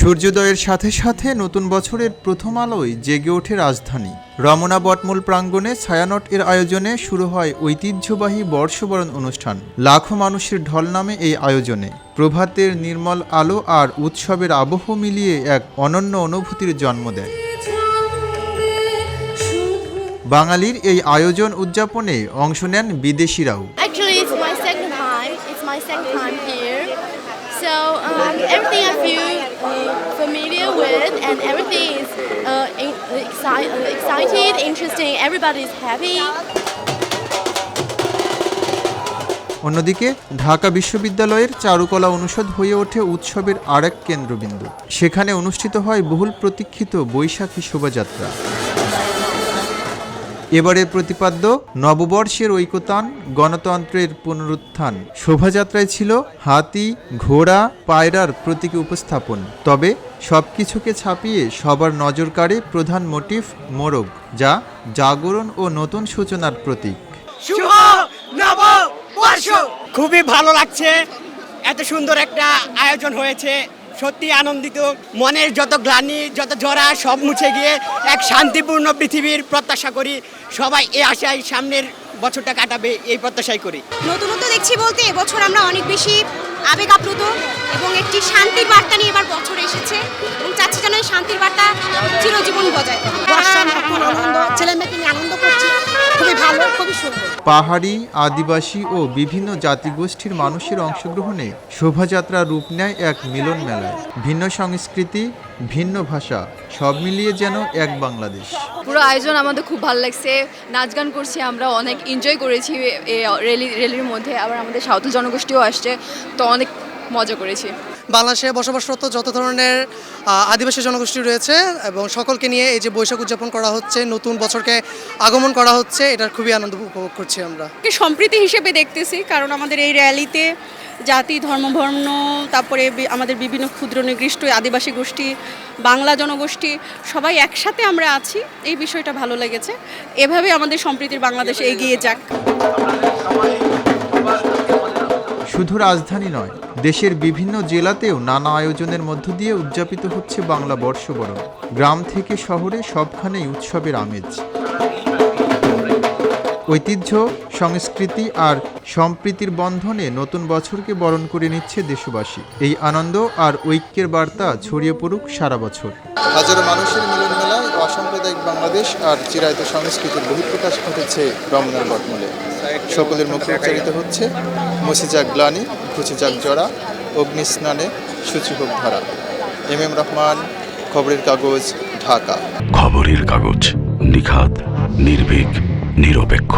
সূর্যোদয়ের সাথে সাথে নতুন বছরের প্রথম আলোয় জেগে ওঠে রাজধানী। রমনা বটমূল প্রাঙ্গণে ছায়ানট এর আয়োজনে শুরু হয় ঐতিহ্যবাহী বর্ষবরণ অনুষ্ঠান। লাখো মানুষের ঢল নামে এই আয়োজনে। প্রভাতের নির্মল আলো আর উৎসবের আবহ মিলিয়ে এক অনন্য অনুভূতির জন্ম দেয়। বাঙালির এই আয়োজন উদযাপনে অংশ নেন বিদেশিরাও। So everything I feel familiar with, and everything is excited, interesting. Everybody is happy. অন্যদিকে ঢাকা বিশ্ববিদ্যালয়ের চারুকলা অনুষদ হয়ে ওঠে উৎসবের আরেক কেন্দ্রবিন্দু। সেখানে অনুষ্ঠিত হয় বহুল প্রতীক্ষিত বৈশাখী শোভাযাত্রা। এবারের প্রতিপাদ্য নববর্ষের ঐকতান, গণতন্ত্রের পুনরুত্থান। শোভাযাত্রায় ছিল হাতি, ঘোড়া, পায়রার প্রতীকী উপস্থাপন। তবে সবকিছুকে ছাপিয়ে সবার নজর কাড়ে প্রধান মোটিভ মোরগ, যা জাগরণ ও নতুন সূচনার প্রতীক। শুভ নববর্ষ! খুবই ভালো লাগছে, এত সুন্দর একটা আয়োজন হয়েছে, সত্যি আনন্দিত। মনের যত গ্লানি, যত জরা সব মুছে গিয়ে এক শান্তিপূর্ণ পৃথিবীর প্রত্যাশা করি। সবাই এই আশায় সামনের বছরটা কাটাবে, এই প্রত্যাশাই করি। নতুনত্ব দেখছি বলতে এবছর আমরা অনেক বেশি আবেগ আপ্লুত এবং একটি শান্তির বার্তা নিয়ে এবার বছর এসেছে এবং চাচ্ছি যেন এই শান্তির বার্তা চিরজীবন বজায় থাকে। ছেলে মেয়েকে নিয়ে আনন্দ করছি, খুবই ভালো, খুবই সুন্দর। পাহাড়ি, আদিবাসী ও বিভিন্ন জাতিগোষ্ঠীর মানুষের অংশগ্রহণে শোভাযাত্রা রূপ নেয় এক মিলন মেলায়। ভিন্ন সংস্কৃতি, ভিন্ন ভাষা সব মিলিয়ে যেন এক বাংলাদেশ। পুরো আয়োজন আমাদের খুব ভালো লাগছে, নাচ গান করছি, আমরা অনেক এনজয় করেছি র্যালির মধ্যে। আবার আমাদের সাঁওতাল জনগোষ্ঠীও আসছে, তো অনেক মজা করেছি। বাংলাদেশে বসবাসরত যত ধরনের আদিবাসী জনগোষ্ঠী রয়েছে এবং সকলকে নিয়ে এই যে বৈশাখ উদযাপন করা হচ্ছে, নতুন বছরকে আগমন করা হচ্ছে, এটার খুবই আনন্দ উপভোগ করছি আমরা। সম্প্রীতি হিসেবে দেখতেছি, কারণ আমাদের এই র্যালিতে জাতি, ধর্ম, বর্ণ, তারপরে আমাদের বিভিন্ন ক্ষুদ্র নিকৃষ্ট আদিবাসী গোষ্ঠী, বাংলা জনগোষ্ঠী সবাই একসাথে আমরা আছি, এই বিষয়টা ভালো লেগেছে। এভাবে আমাদের সম্প্রীতির বাংলাদেশে এগিয়ে যাক। শুধু রাজধানী নয়, দেশের বিভিন্ন জেলাতেও নানা আয়োজনের মধ্য দিয়ে উদযাপিত হচ্ছে বাংলা বর্ষবরণ। গ্রাম থেকে শহরে সবখানেই উৎসবের আমেজ। ঐতিহ্য, সংস্কৃতি আর সম্প্রীতির বন্ধনে নতুন বছরকে বরণ করে নিচ্ছে দেশবাসী। এই আনন্দ আর ঐক্যের বার্তা ছড়িয়ে পড়ুক সারা বছর। হাজারো মানুষের মিলন মেলায় অসাম্প্রদায়িক বাংলাদেশ আর চিরায়ত সংস্কৃতির বহিঃপ্রকাশ ঘটেছে রমনার বটমূলে। সকলের মুখে উচ্চারিত হচ্ছে মুছে যাক গ্লানি, ঘুচে যাক জরা, অগ্নিস্নানে শুচি হোক ধারা। এম রহমান, খবরের কাগজ, ঢাকা। খবরের কাগজ, নিখাত, নির্ভীক, নিরপেক্ষ।